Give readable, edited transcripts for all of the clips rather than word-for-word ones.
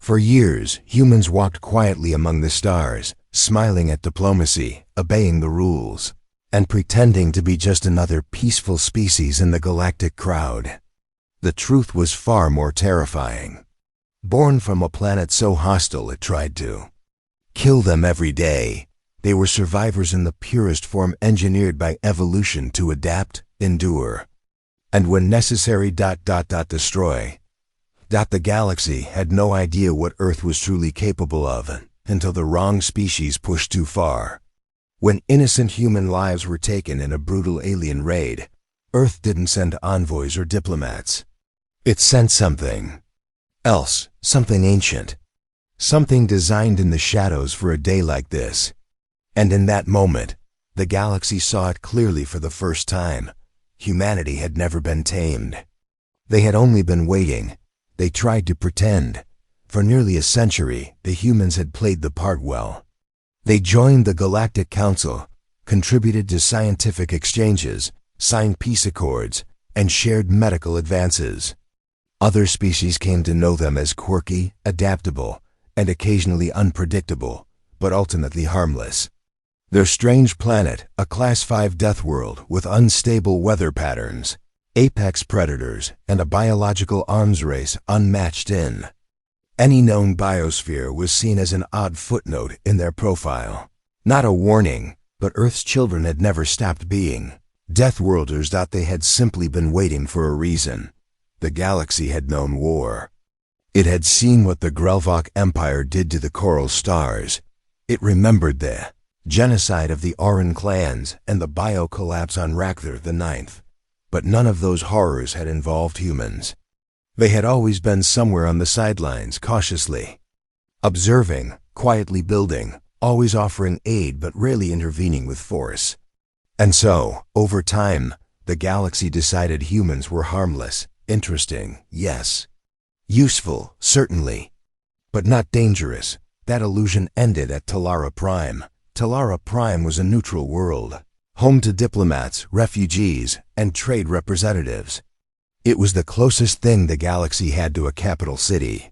For years, humans walked quietly among the stars, smiling at diplomacy, obeying the rules, and pretending to be just another peaceful species in the galactic crowd. The truth was far more terrifying. Born from a planet so hostile it tried to kill them every day, they were survivors in the purest form, engineered by evolution to adapt, endure, and when necessary destroy. The galaxy had no idea what Earth was truly capable of until the wrong species pushed too far. When innocent human lives were taken in a brutal alien raid, Earth didn't send envoys or diplomats. It sent something else, something ancient, something designed in the shadows for a day like this. And in that moment, the galaxy saw it clearly for the first time. Humanity had never been tamed. They had only been waiting. They tried to pretend. For nearly a century, the humans had played the part well. They joined the Galactic Council, contributed to scientific exchanges, signed peace accords, and shared medical advances. Other species came to know them as quirky, adaptable, and occasionally unpredictable, but ultimately harmless. Their strange planet, a Class 5 death world with unstable weather patterns, apex predators, and a biological arms race unmatched in any known biosphere, was seen as an odd footnote in their profile. Not a warning, but Earth's children had never stopped being Deathworlders. They had simply been waiting for a reason. The galaxy had known war. It had seen what the Grelvok Empire did to the Coral Stars. It remembered the genocide of the Auran clans and the bio-collapse on Rakthr the Ninth. But none of those horrors had involved humans. They had always been somewhere on the sidelines, cautiously observing, quietly building, always offering aid but rarely intervening with force. And so, over time, the galaxy decided humans were harmless, interesting, yes, useful, certainly, but not dangerous. That illusion ended at Talara Prime. Talara Prime was a neutral world, home to diplomats, refugees, and trade representatives. It was the closest thing the galaxy had to a capital city.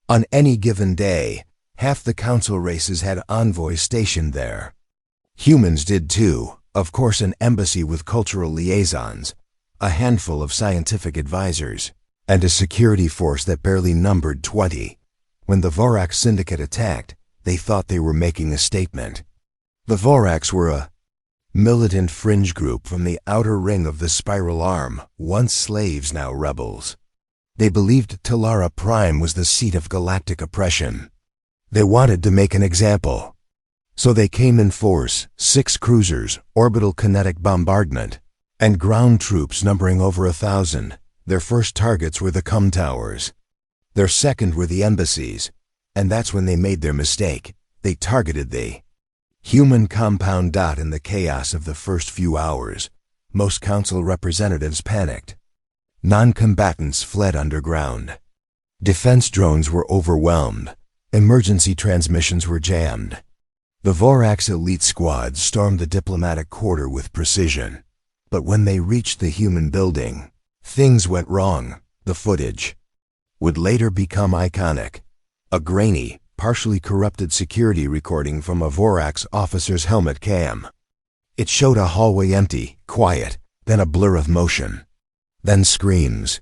On any given day, half the council races had envoys stationed there. Humans did too, of course, an embassy with cultural liaisons, a handful of scientific advisors, and a security force that barely numbered 20. When the Vorax Syndicate attacked, they thought they were making a statement. The Vorax were a militant fringe group from the outer ring of the Spiral Arm, once slaves, now rebels. They believed Talara Prime was the seat of galactic oppression. They wanted to make an example. So they came in force, 6 cruisers, orbital kinetic bombardment, and ground troops numbering over 1,000. Their first targets were the cum towers. Their second were the embassies, and that's when they made their mistake. They targeted the human compound. In the chaos of the first few hours, most council representatives panicked. Non-combatants fled underground. Defense drones were overwhelmed. Emergency transmissions were jammed. The Vorax elite squads stormed the diplomatic quarter with precision. But when they reached the human building, things went wrong. The footage would later become iconic. A grainy, partially corrupted security recording from a Vorax officer's helmet cam. It showed a hallway empty, quiet, then a blur of motion. Then screams.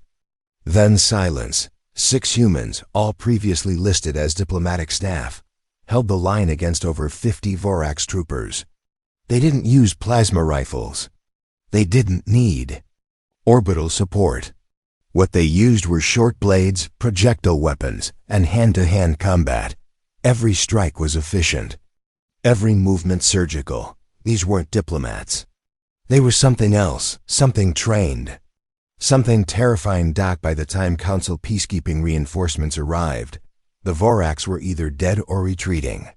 Then silence. 6 humans, all previously listed as diplomatic staff, held the line against over 50 Vorax troopers. They didn't use plasma rifles. They didn't need orbital support. What they used were short blades, projectile weapons, and hand-to-hand combat. Every strike was efficient. Every movement surgical. These weren't diplomats. They were something else, something trained. Something terrifying. By the time Council peacekeeping reinforcements arrived, the Vorax were either dead or retreating.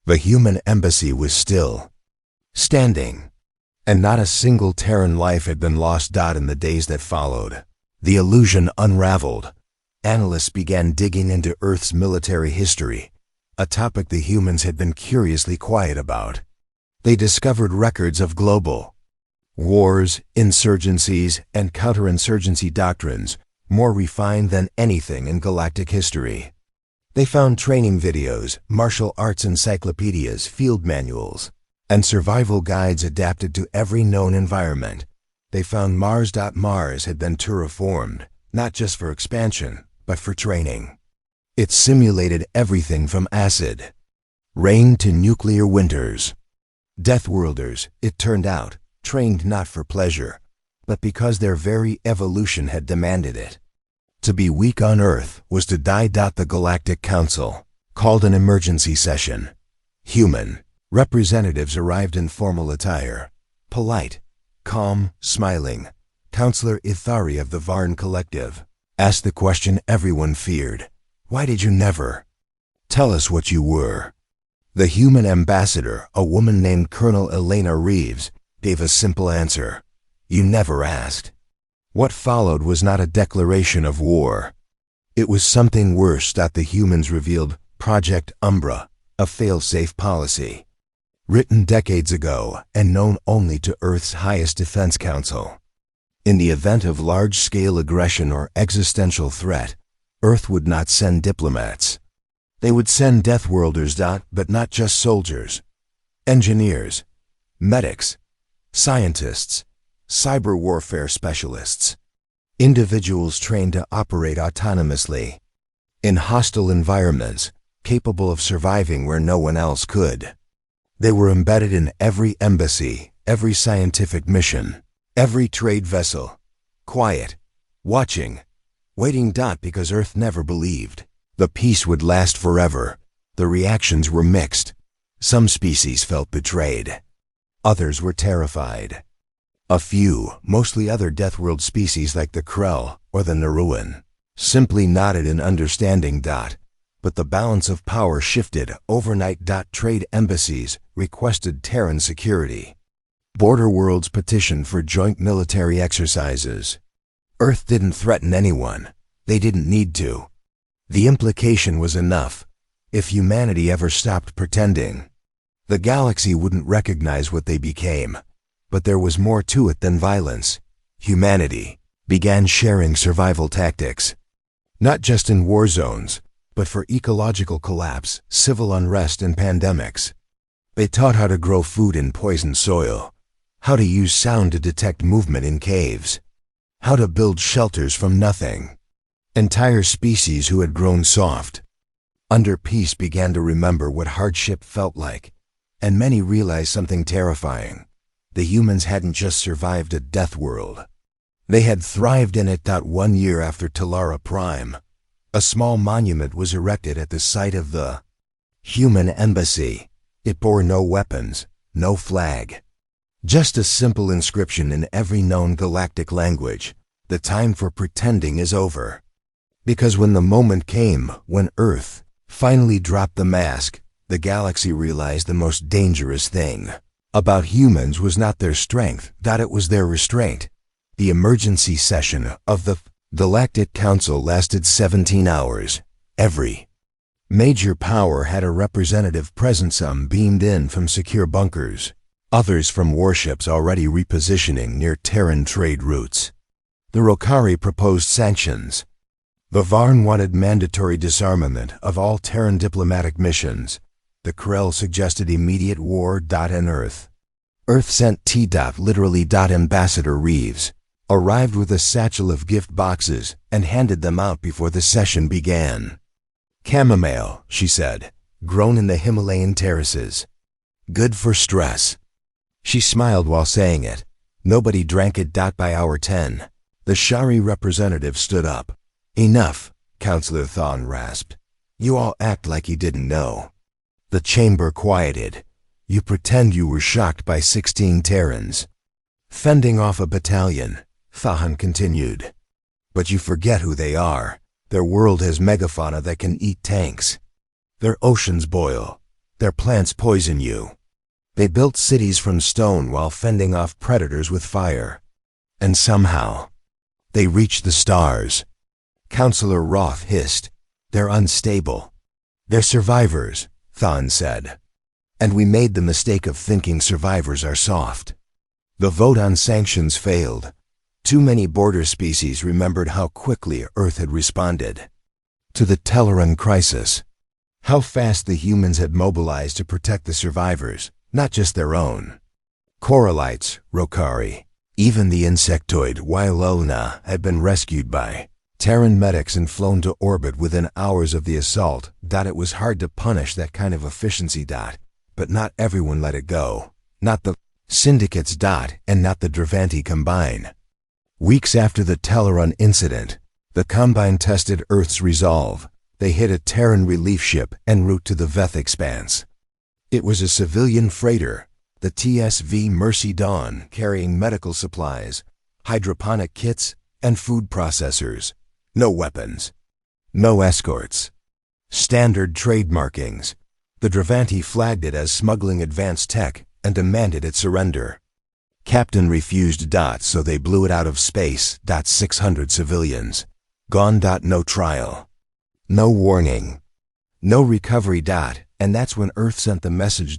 The human embassy was still standing, and not a single Terran life had been lost. In the days that followed, the illusion unraveled. Analysts began digging into Earth's military history, a topic the humans had been curiously quiet about. They discovered records of global wars, insurgencies, and counterinsurgency doctrines, more refined than anything in galactic history. They found training videos, martial arts encyclopedias, field manuals, and survival guides adapted to every known environment. They found Mars had been terraformed, not just for expansion, but for training. It simulated everything from acid rain to nuclear winters. Deathworlders, it turned out, trained not for pleasure, but because their very evolution had demanded it. To be weak on Earth was to die. The Galactic Council called an emergency session. Human representatives arrived in formal attire. Polite, calm, smiling. Counselor Ithari of the Varn Collective asked the question everyone feared. Why did you never tell us what you were? The human ambassador, a woman named Colonel Elena Reeves, gave a simple answer. You never asked. What followed was not a declaration of war. It was something worse. The humans revealed Project Umbra, a fail-safe policy, written decades ago and known only to Earth's highest defense council. In the event of large-scale aggression or existential threat, Earth would not send diplomats. They would send Deathworlders. But not just soldiers. Engineers, medics, scientists, cyber warfare specialists. Individuals trained to operate autonomously in hostile environments, capable of surviving where no one else could. They were embedded in every embassy, every scientific mission, every trade vessel, quiet, watching, waiting. Because Earth never believed the peace would last forever. The reactions were mixed. Some species felt betrayed. Others were terrified. A few, mostly other Deathworld species like the Krell or the Naruan, simply nodded in understanding. But the balance of power shifted overnight. Trade embassies requested Terran security. Border worlds petitioned for joint military exercises. Earth didn't threaten anyone. They didn't need to. The implication was enough. If humanity ever stopped pretending, the galaxy wouldn't recognize what they became. But there was more to it than violence. Humanity began sharing survival tactics, not just in war zones, but for ecological collapse, civil unrest, and pandemics. They taught how to grow food in poisoned soil, how to use sound to detect movement in caves, how to build shelters from nothing. Entire species who had grown soft under peace began to remember what hardship felt like, and many realized something terrifying. The humans hadn't just survived a death world. They had thrived in it. 1 year after Talara Prime, a small monument was erected at the site of the human embassy. It bore no weapons, no flag, just a simple inscription in every known galactic language. The time for pretending is over. Because when the moment came, when Earth finally dropped the mask, the galaxy realized the most dangerous thing about humans was not their strength, it was their restraint. The emergency session of the Galactic Council lasted 17 hours. Every major power had a representative present, some beamed in from secure bunkers, others from warships already repositioning near Terran trade routes. The Rokari proposed sanctions. The Varn wanted mandatory disarmament of all Terran diplomatic missions. The Krell suggested immediate war. And Earth sent literally. Ambassador Reeves arrived with a satchel of gift boxes and handed them out before the session began. Chamomile, she said, grown in the Himalayan terraces. Good for stress. She smiled while saying it. Nobody drank it. By hour 10, the Shari representative stood up. Enough, Counselor Thawne rasped. You all act like you didn't know. The chamber quieted. You pretend you were shocked by 16 Terrans fending off a battalion, Thawne continued. But you forget who they are. Their world has megafauna that can eat tanks. Their oceans boil. Their plants poison you. They built cities from stone while fending off predators with fire. And somehow, they reached the stars. Counselor Roth hissed. They're unstable. They're survivors, Thawne said. And we made the mistake of thinking survivors are soft. The vote on sanctions failed. Too many border species remembered how quickly Earth had responded to the Teleran crisis. How fast the humans had mobilized to protect the survivors, not just their own. Corallites, Rokari, even the insectoid Wylolna had been rescued by Terran medics and flown to orbit within hours of the assault. It was hard to punish that kind of efficiency. But not everyone let it go. Not the syndicates. And not the Dravanti Combine. Weeks after the Teleron incident, the Combine tested Earth's resolve. They hit a Terran relief ship en route to the Veth Expanse. It was a civilian freighter, the TSV Mercy Dawn, carrying medical supplies, hydroponic kits, and food processors. No weapons. No escorts. Standard trade markings. The Dravanti flagged it as smuggling advanced tech and demanded its surrender. Captain refused. So they blew it out of space. 600 civilians. Gone. No trial. No warning. No recovery. And that's when Earth sent the message.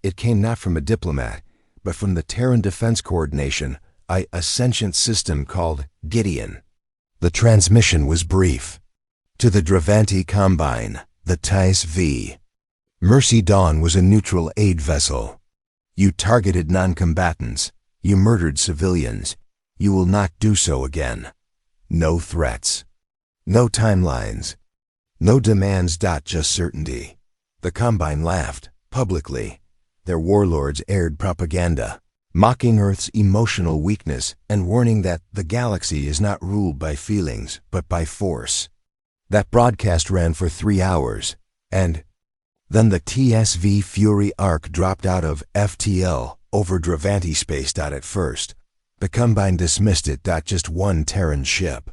It came not from a diplomat, but from the Terran Defense Coordination, a sentient system called Gideon. The transmission was brief. To the Dravanti Combine, the TSV. Mercy Dawn was a neutral aid vessel. You targeted non-combatants. You murdered civilians. You will not do so again. No threats. No timelines. No demands. Just certainty. The Combine laughed, publicly. Their warlords aired propaganda, mocking Earth's emotional weakness and warning that the galaxy is not ruled by feelings, but by force. That broadcast ran for 3 hours, and then the TSV Fury Arc dropped out of FTL over Dravanti space. At first, the Combine dismissed it. Just one Terran ship.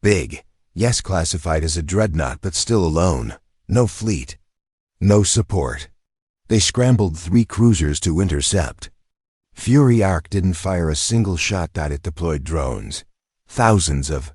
Big, yes, classified as a dreadnought, but still alone. No fleet. No support. They scrambled 3 cruisers to intercept. Fury Arc didn't fire a single shot. It deployed drones. Thousands of